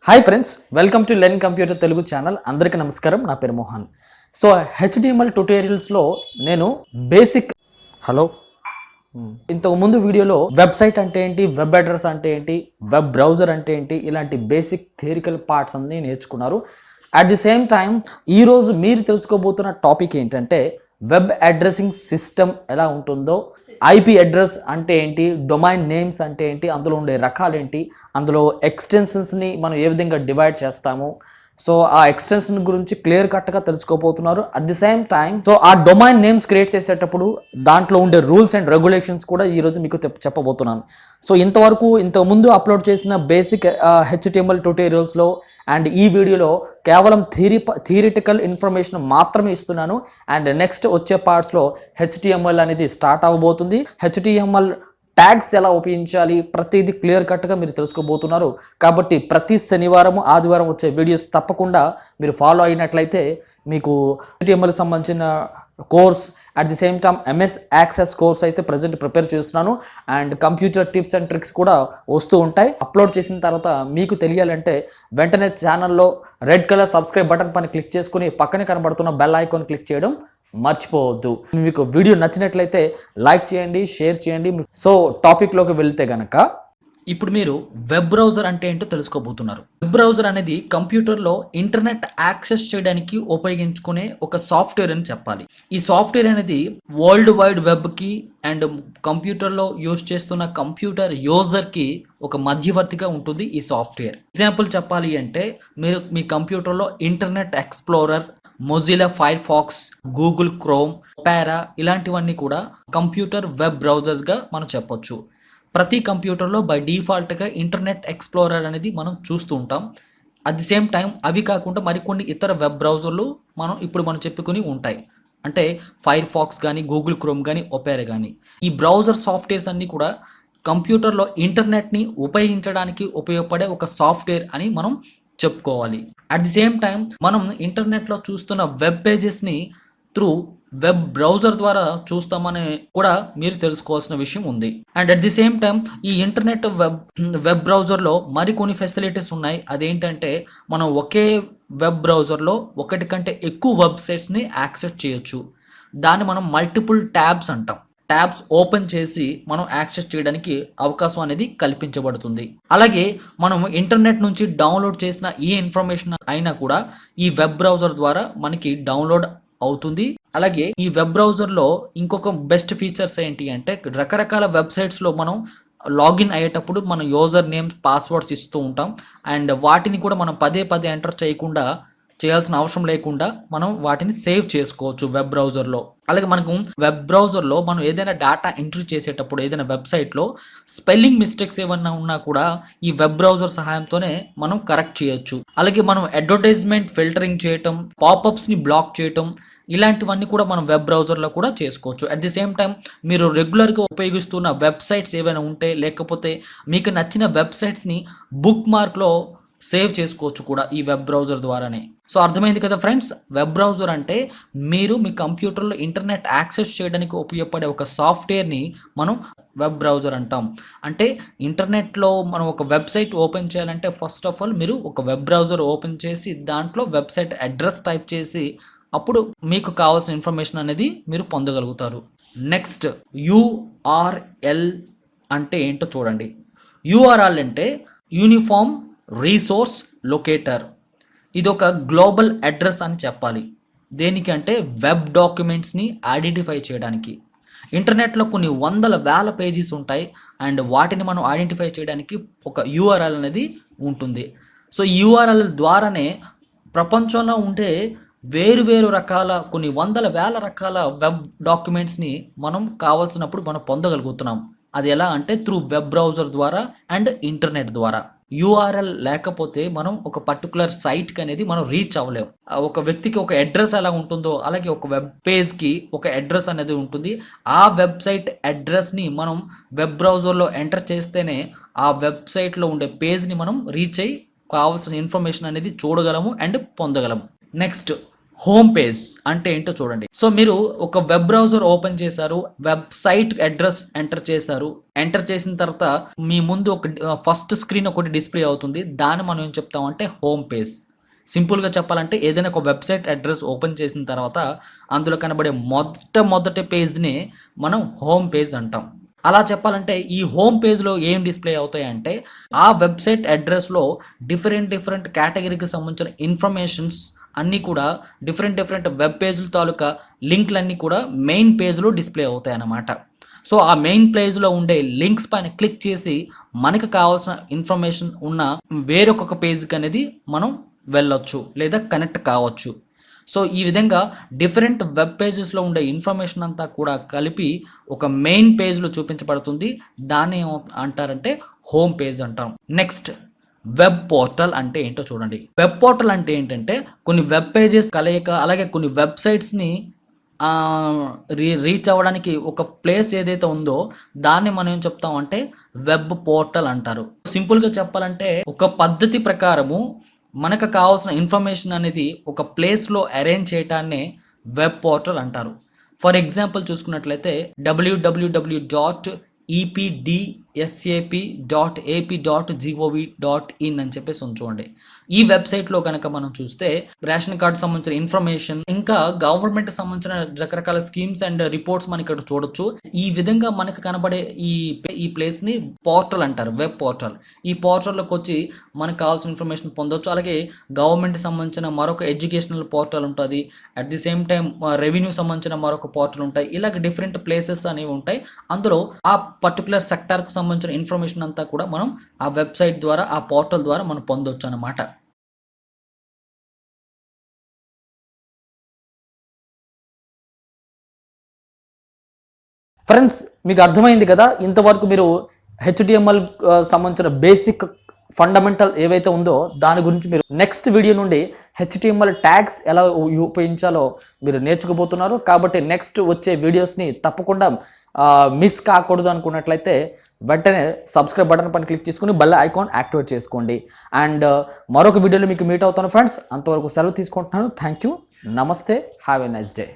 Hi friends, welcome to learn computer Telugu channel. అందరికీ నమస్కారం. నా పేరు మోహన్. సో హెచ్డిఎంఎల్ ట్యుటోరియల్స్లో నేను బేసిక్ ఇంతకు ముందు వీడియోలో వెబ్సైట్ అంటే ఏంటి, వెబ్ అడ్రస్ అంటే ఏంటి, వెబ్ బ్రౌజర్ అంటే ఏంటి, ఇలాంటి బేసిక్ థియరికల్ పార్ట్స్ అన్ని నేర్చుకున్నారు. అట్ ది సేమ్ టైం ఈరోజు మీరు తెలుసుకోబోతున్న టాపిక్ ఏంటంటే వెబ్ అడ్రసింగ్ సిస్టమ్ ఎలా ఉంటుందో, ఐపీ అడ్రస్ అంటే ఏంటి, డొమైన్ నేమ్స్ అంటే ఏంటి, అందులో ఉండే రకాలేంటి, అందులో ఎక్స్టెన్షన్స్ని మనం ఏ విధంగా డివైడ్ చేస్తాము, సో ఆ ఎక్స్టెన్షన్ గురించి క్లియర్ కట్గా తెలుసుకోబోతున్నారు. At the same time so ఆ డొమైన్ నేమ్స్ క్రియేట్ చేసేటప్పుడు దాంట్లో ఉండే రూల్స్ అండ్ రెగ్యులేషన్స్ కూడా ఈరోజు మీకు చెప్పబోతున్నాను. సో ఇంతకుముందు అప్లోడ్ చేసిన బేసిక్ హెచ్టిఎంఎల్ ట్యుటోరియల్స్లో అండ్ ఈ వీడియోలో కేవలం థియరిటికల్ ఇన్ఫర్మేషన్ మాత్రమే ఇస్తున్నాను. అండ్ నెక్స్ట్ వచ్చే పార్ట్స్లో హెచ్టిఎంఎల్ అనేది స్టార్ట్ అవ్వబోతుంది. హెచ్టిఎంఎల్ ట్యాగ్స్ ఎలా ఉపయోగించాలి, ప్రతిదీ క్లియర్ కట్గా మీరు తెలుసుకోబోతున్నారు. కాబట్టి ప్రతి శనివారం ఆదివారం వచ్చే వీడియోస్ తప్పకుండా మీరు ఫాలో అయినట్లయితే మీకు HTML సంబంధించిన course, at the same time MS access course అయితే ప్రజెంట్ ప్రిపేర్ చేస్తున్నాను. And computer tips and tricks కూడా వస్తూ ఉంటాయి. అప్లోడ్ చేసిన తర్వాత మీకు తెలియాలంటే వెంటనే ఛానల్లో రెడ్ కలర్ సబ్స్క్రైబ్ బటన్ పైన క్లిక్ చేసుకుని పక్కనే కనబడుతున్న బెల్ ఐకాన్ క్లిక్ చేయడం మర్చిపోవద్దు. మీకు వీడియో నచ్చినట్లయితే లైక్ చేయండి, షేర్ చేయండి. సో టాపిక్లోకి వెళ్తే గనక ఇప్పుడు మీరు వెబ్ బ్రౌజర్ అంటే ఏంటో తెలుసుకోబోతున్నారు. వెబ్ బ్రౌజర్ అనేది కంప్యూటర్లో ఇంటర్నెట్ యాక్సెస్ చేయడానికి ఉపయోగించుకునే ఒక సాఫ్ట్వేర్ అని చెప్పాలి. ఈ సాఫ్ట్వేర్ అనేది వరల్డ్ వైడ్ వెబ్కి అండ్ కంప్యూటర్లో యూజ్ చేస్తున్న కంప్యూటర్ యూజర్కి ఒక మధ్యవర్తిగా ఉంటుంది ఈ సాఫ్ట్వేర్. ఎగ్జాంపుల్ చెప్పాలి అంటే మీరు మీ కంప్యూటర్లో internet explorer, Mozilla Firefox, Google Chrome, Opera ఇలాంటివన్నీ కూడా కంప్యూటర్ వెబ్ బ్రౌజర్స్గా మనం చెప్పొచ్చు. ప్రతి కంప్యూటర్లో బై డిఫాల్ట్గా ఇంటర్నెట్ ఎక్స్ప్లోరర్ అనేది మనం చూస్తూ ఉంటాం. అట్ ది సేమ్ టైం అవి కాకుండా మరికొన్ని ఇతర వెబ్ బ్రౌజర్లు మనం చెప్పుకుని ఉంటాయి. అంటే ఫైర్ ఫాక్స్ కానీ, గూగుల్ క్రోమ్ కానీ, ఒపెరా కానీ. ఈ బ్రౌజర్ సాఫ్ట్వేర్స్ అన్నీ కూడా కంప్యూటర్లో ఇంటర్నెట్ని ఉపయోగించడానికి ఉపయోగపడే ఒక సాఫ్ట్వేర్ అని మనం చెప్పుకోవాలి. అట్ ది సేమ్ టైం మనం ఇంటర్నెట్లో చూస్తున్న వెబ్ పేజెస్ని త్రూ వెబ్ బ్రౌజర్ ద్వారా చూస్తామని కూడా మీరు తెలుసుకోవాల్సిన విషయం ఉంది. And at the same time ఈ ఇంటర్నెట్ వెబ్ బ్రౌజర్లో మరికొన్ని ఫెసిలిటీస్ ఉన్నాయి. అదేంటంటే మనం ఒకే వెబ్ బ్రౌజర్లో ఒకటి కంటే ఎక్కువ వెబ్సైట్స్ని యాక్సెస్ చేయొచ్చు. దాన్ని మనం మల్టిపుల్ ట్యాబ్స్ అంటాం. ట్యాబ్స్ ఓపెన్ చేసి మనం యాక్సెస్ చేయడానికి అవకాశం అనేది కల్పించబడుతుంది. అలాగే మనం ఇంటర్నెట్ నుంచి డౌన్లోడ్ చేసిన ఏ ఇన్ఫర్మేషన్ అయినా కూడా ఈ వెబ్ బ్రౌజర్ ద్వారా మనకి డౌన్లోడ్ అవుతుంది. అలాగే ఈ వెబ్ బ్రౌజర్లో ఇంకొక బెస్ట్ ఫీచర్స్ ఏంటి అంటే రకరకాల వెబ్సైట్స్లో మనం లాగిన్ అయ్యేటప్పుడు మన యూజర్ నేమ్స్, పాస్వర్డ్స్ ఇస్తూ ఉంటాం. అండ్ వాటిని కూడా మనం పదే ఎంటర్ చేయాల్సిన అవసరం లేకుండా మనం వాటిని సేవ్ చేసుకోవచ్చు వెబ్ బ్రౌజర్లో. అలాగే మనకు వెబ్ బ్రౌజర్లో మనం ఏదైనా డేటా ఎంట్రీ చేసేటప్పుడు ఏదైనా వెబ్సైట్లో స్పెల్లింగ్ మిస్టేక్స్ ఏమన్నా ఉన్నా కూడా ఈ వెబ్ బ్రౌజర్ సహాయంతోనే మనం కరెక్ట్ చేయొచ్చు. అలాగే మనం అడ్వర్టైజ్మెంట్ ఫిల్టరింగ్ చేయటం, పాపప్స్ని బ్లాక్ చేయటం ఇలాంటివన్నీ కూడా మనం వెబ్ బ్రౌజర్లో కూడా చేసుకోవచ్చు. అట్ ది సేమ్ టైం మీరు రెగ్యులర్గా ఉపయోగిస్తున్న వెబ్సైట్స్ ఏవైనా ఉంటే, లేకపోతే మీకు నచ్చిన వెబ్సైట్స్ని బుక్ మార్క్లో సేవ్ చేసుకోవచ్చు కూడా ఈ వెబ్ బ్రౌజర్ ద్వారానే. సో అర్థమైంది కదా ఫ్రెండ్స్, వెబ్ బ్రౌజర్ అంటే మీరు మీ కంప్యూటర్లో ఇంటర్నెట్ యాక్సెస్ చేయడానికి ఉపయోగపడే ఒక సాఫ్ట్వేర్ని మనం వెబ్ బ్రౌజర్ అంటాం. అంటే ఇంటర్నెట్లో మనం ఒక వెబ్సైట్ ఓపెన్ చేయాలంటే ఫస్ట్ ఆఫ్ ఆల్ మీరు ఒక వెబ్ బ్రౌజర్ ఓపెన్ చేసి దాంట్లో వెబ్సైట్ అడ్రస్ టైప్ చేసి అప్పుడు మీకు కావాల్సిన ఇన్ఫర్మేషన్ అనేది మీరు పొందగలుగుతారు. నెక్స్ట్ URL అంటే ఏంటో చూడండి. URL అంటే యూనిఫామ్ రీసోర్స్ లొకేటర్. ఇది ఒక గ్లోబల్ అడ్రస్ అని చెప్పాలి. దేనికంటే వెబ్ డాక్యుమెంట్స్ని ఐడెంటిఫై చేయడానికి. ఇంటర్నెట్లో కొన్ని వందల వేల పేజీస్ ఉంటాయి అండ్ వాటిని మనం ఐడెంటిఫై చేయడానికి ఒక URL అనేది ఉంటుంది. సో URL ద్వారానే ప్రపంచంలో ఉండే వేరు రకాల కొన్ని వందల వేల రకాల వెబ్ డాక్యుమెంట్స్ని మనం కావాల్సినప్పుడు మనం పొందగలుగుతున్నాం. అది ఎలా అంటే త్రూ వెబ్ బ్రౌజర్ ద్వారా అండ్ ఇంటర్నెట్ ద్వారా. URL లేకపోతే మనం ఒక పర్టికులర్ సైట్కి అనేది మనం రీచ్ అవ్వలేము. ఒక వ్యక్తికి ఒక అడ్రస్ ఎలా ఉంటుందో అలాగే ఒక వెబ్ పేజ్కి ఒక అడ్రస్ అనేది ఉంటుంది. ఆ వెబ్సైట్ అడ్రస్ని మనం వెబ్ బ్రౌజర్లో ఎంటర్ చేస్తేనే ఆ వెబ్సైట్లో ఉండే పేజ్ని మనం రీచ్ అయ్యి కావాల్సిన ఇన్ఫర్మేషన్ అనేది చూడగలము అండ్ పొందగలము. నెక్స్ట్ హోమ్ పేజ్ అంటే ఏంటో చూడండి. సో మీరు ఒక వెబ్ బ్రౌజర్ ఓపెన్ చేశారు, వెబ్సైట్ అడ్రస్ ఎంటర్ చేశారు. ఎంటర్ చేసిన తర్వాత మీ ముందు ఒక ఫస్ట్ స్క్రీన్ ఒకటి డిస్ప్లే అవుతుంది. దాన్ని మనం ఏం చెప్తామంటే హోమ్ పేజ్. సింపుల్గా చెప్పాలంటే ఏదైనా ఒక వెబ్సైట్ అడ్రస్ ఓపెన్ చేసిన తర్వాత అందులో కనబడే మొదటి పేజ్ని మనం హోమ్ పేజ్ అంటాం. అలా చెప్పాలంటే ఈ హోమ్ పేజ్లో ఏం డిస్ప్లే అవుతాయంటే ఆ వెబ్సైట్ అడ్రస్లో డిఫరెంట్ కేటగిరీకి సంబంధించిన ఇన్ఫర్మేషన్స్ అన్నీ కూడా డిఫరెంట్ వెబ్ పేజ్ల తాలూకా లింక్లన్నీ కూడా మెయిన్ పేజ్లో డిస్ప్లే అవుతాయి అన్నమాట. సో ఆ మెయిన్ పేజ్లో ఉండే లింక్స్ పైన క్లిక్ చేసి మనకు కావాల్సిన ఇన్ఫర్మేషన్ ఉన్న వేరొక పేజ్కి అనేది మనం వెళ్ళొచ్చు లేదా కనెక్ట్ కావచ్చు. సో ఈ విధంగా డిఫరెంట్ వెబ్ పేజెస్లో ఉండే ఇన్ఫర్మేషన్ అంతా కూడా కలిపి ఒక మెయిన్ పేజ్లో చూపించబడుతుంది. దాన్ని అంటారంటే హోమ్ పేజ్ అంటాం. నెక్స్ట్ వెబ్ పోర్టల్ అంటే ఏంటో చూడండి. వెబ్ పోర్టల్ అంటే ఏంటంటే కొన్ని వెబ్ పేజెస్ కలయిక, అలాగే కొన్ని వెబ్సైట్స్ని రీచ్ అవ్వడానికి ఒక ప్లేస్ ఏదైతే ఉందో దాన్ని మనం ఏం చెప్తాం అంటే వెబ్ పోర్టల్ అంటారు. సింపుల్గా చెప్పాలంటే ఒక పద్ధతి ప్రకారము మనకు కావాల్సిన ఇన్ఫర్మేషన్ అనేది ఒక ప్లేస్లో అరేంజ్ చేయటాన్నే వెబ్ పోర్టల్ అంటారు. ఫర్ ఎగ్జాంపుల్ చూసుకున్నట్లయితే www.epdsap.ap.gov.in అని చెప్పేసి చూడండి. ఈ వెబ్సైట్లో కనుక మనం చూస్తే రేషన్ కార్డు సంబంధించిన ఇన్ఫర్మేషన్, ఇంకా గవర్నమెంట్ సంబంధించిన రకరకాల స్కీమ్స్ అండ్ రిపోర్ట్స్ మనం ఇక్కడ చూడొచ్చు. ఈ విధంగా మనకు కనబడే ఈ ప్లేస్ని పోర్టల్ అంటారు, వెబ్ పోర్టల్. ఈ పోర్టల్లోకి వచ్చి మనకు కావాల్సిన ఇన్ఫర్మేషన్ పొందొచ్చు. అలాగే గవర్నమెంట్ సంబంధించిన మరొక ఎడ్యుకేషనల్ పోర్టల్ ఉంటుంది. At the same time revenue సంబంధించిన మరొక పోర్టల్ ఉంటాయి. ఇలాగ డిఫరెంట్ ప్లేసెస్ అనేవి ఉంటాయి. అందులో ఆ పర్టికులర్ సెక్టార్కి సంబంధించిన ఇన్ఫర్మేషన్ అంతా కూడా మనం ఆ వెబ్సైట్ ద్వారా, ఆ పోర్టల్ ద్వారా మనం పొందొచ్చు అన్నమాట. ఫ్రెండ్స్, మీకు అర్థమైంది కదా. ఇంతవరకు మీరు హెచ్టిఎంఎల్ సంబంధించిన బేసిక్ ఫండమెంటల్ ఏవైతే ఉందో దాని గురించి మీరు నెక్స్ట్ వీడియో నుండి హెచ్టిఎంఎల్ ట్యాగ్స్ ఎలా ఉపయోగించాలో మీరు నేర్చుకోబోతున్నారు. కాబట్టి నెక్స్ట్ వచ్చే వీడియోస్ని తప్పకుండా మిస్ కాకూడదు అనుకున్నట్లయితే వెంటనే సబ్స్క్రైబ్ బటన్ పైన క్లిక్ చేసుకుని బెల్ ఐకాన్ యాక్టివేట్ చేసుకోండి. అండ్ మరొక వీడియోలో మీకు మీట్ అవుతాను ఫ్రెండ్స్. అంతవరకు సెలవు తీసుకుంటున్నాను. థ్యాంక్ యూ, నమస్తే, హ్యావ్ ఎ నైస్ డే.